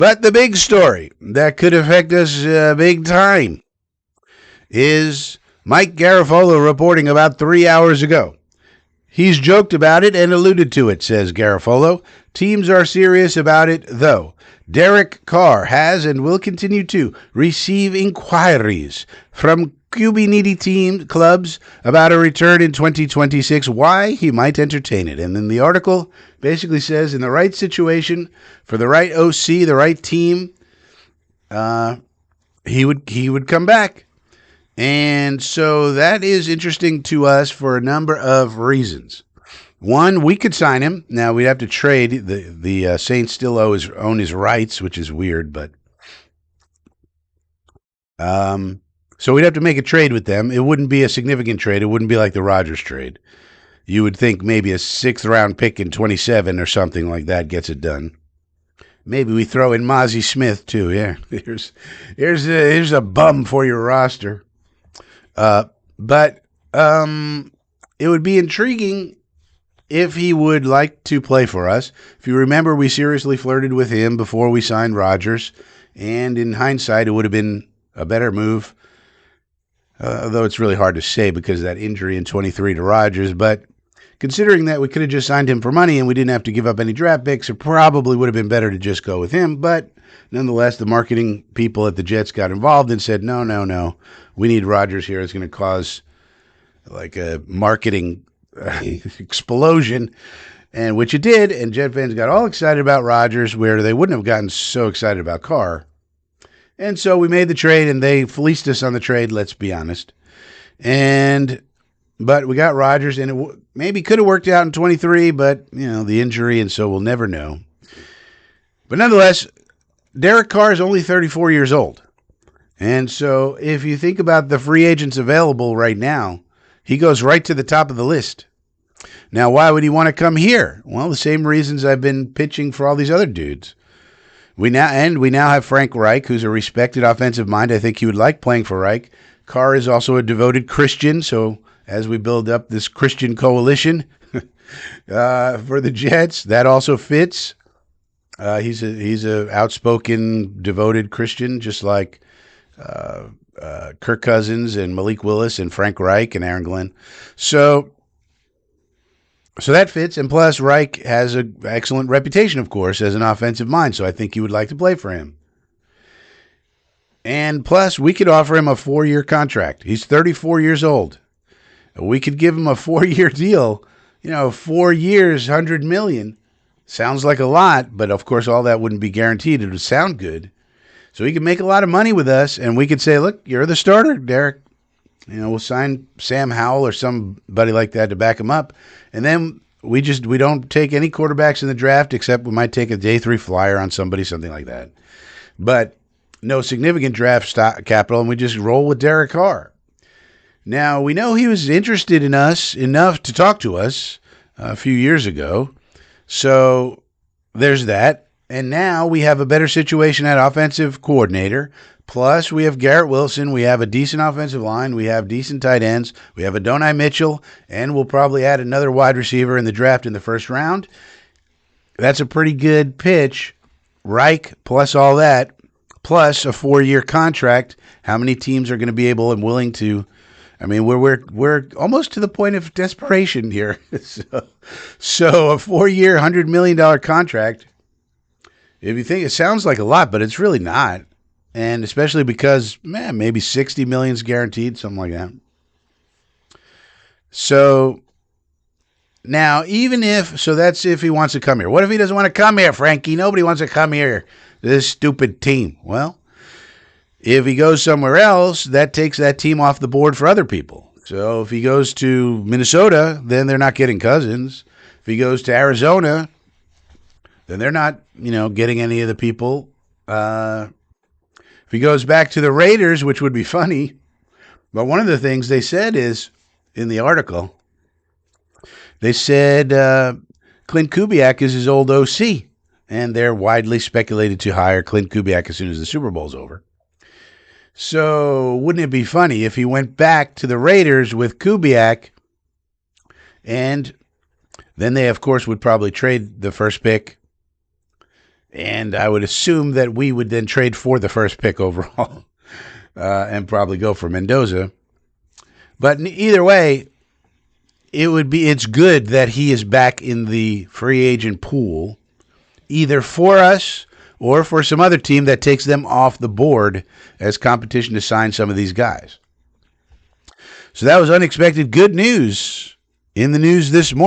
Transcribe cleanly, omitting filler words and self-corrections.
But the big story that could affect us big time is Mike Garafolo reporting about 3 hours ago. He's joked about it and alluded to it, says Garafolo. Teams are serious about it, though. Derek Carr has and will continue to receive inquiries from QB-needy team clubs about a return in 2026, why he might entertain it. And then the article basically says in the right situation, for the right OC, the right team, he would come back. And so that is interesting to us for a number of reasons. One, we could sign him. Now, we'd have to trade. The Saints still own his rights, which is weird, but so we'd have to make a trade with them. It wouldn't be a significant trade. It wouldn't be like the Rodgers trade. You would think maybe a 6th-round pick in 27 or something like that gets it done. Maybe we throw in Mozzie Smith, too. Yeah, here's a bum for your roster. But it would be intriguing if he would like to play for us. If you remember, we seriously flirted with him before we signed Rodgers, and in hindsight, it would have been a better move, though it's really hard to say because of that injury in 23 to Rodgers. But considering that we could have just signed him for money and we didn't have to give up any draft picks, it probably would have been better to just go with him. But nonetheless, the marketing people at the Jets got involved and said, no, we need Rodgers here. It's going to cause like a marketing explosion, and which it did, and Jet fans got all excited about Rodgers where they wouldn't have gotten so excited about Carr. And so we made the trade, and they fleeced us on the trade, let's be honest. But we got Rodgers, and it maybe could have worked out in 23, but, the injury, and so we'll never know. But nonetheless, Derek Carr is only 34 years old. And so if you think about the free agents available right now, he goes right to the top of the list. Now, why would he want to come here? Well, the same reasons I've been pitching for all these other dudes. We now have Frank Reich, who's a respected offensive mind. I think he would like playing for Reich. Carr is also a devoted Christian, so as we build up this Christian coalition for the Jets, that also fits. He's a outspoken, devoted Christian, just like Kirk Cousins and Malik Willis and Frank Reich and Aaron Glenn. So that fits. And plus, Reich has an excellent reputation, of course, as an offensive mind. So I think you would like to play for him. And plus, we could offer him a 4-year contract. He's 34 years old. We could give him a 4-year deal. 4 years, $100 million. Sounds like a lot, but of course, all that wouldn't be guaranteed. It would sound good. So he could make a lot of money with us, and we could say, look, you're the starter, Derek. We'll sign Sam Howell or somebody like that to back him up. And then we don't take any quarterbacks in the draft, except we might take a day 3 flyer on somebody, something like that. But no significant draft stock capital, and we just roll with Derek Carr. Now, we know he was interested in us enough to talk to us a few years ago. So there's that. And now we have a better situation at offensive coordinator. Plus, we have Garrett Wilson. We have a decent offensive line. We have decent tight ends. We have Adonai Mitchell. And we'll probably add another wide receiver in the draft in the first round. That's a pretty good pitch. Reich plus all that, plus a 4-year contract. How many teams are going to be able and willing to? I mean, we're almost to the point of desperation here. So a 4-year, $100 million contract. If you think it sounds like a lot, but it's really not. And especially because, maybe $60 million is guaranteed, something like that. So now, that's if he wants to come here. What if he doesn't want to come here, Frankie? Nobody wants to come here, this stupid team. Well, if he goes somewhere else, that takes that team off the board for other people. So if he goes to Minnesota, then they're not getting Cousins. If he goes to Arizona, then they're not, getting any of the people. If he goes back to the Raiders, which would be funny, but one of the things they said is, in the article, they said Clint Kubiak is his old OC, and they're widely speculated to hire Clint Kubiak as soon as the Super Bowl's over. So wouldn't it be funny if he went back to the Raiders with Kubiak, and then they, of course, would probably trade the first pick And I would assume that we would then trade for the first pick overall and probably go for Mendoza. But either way, it's good that he is back in the free agent pool, either for us or for some other team that takes them off the board as competition to sign some of these guys. So that was unexpected good news in the news this morning.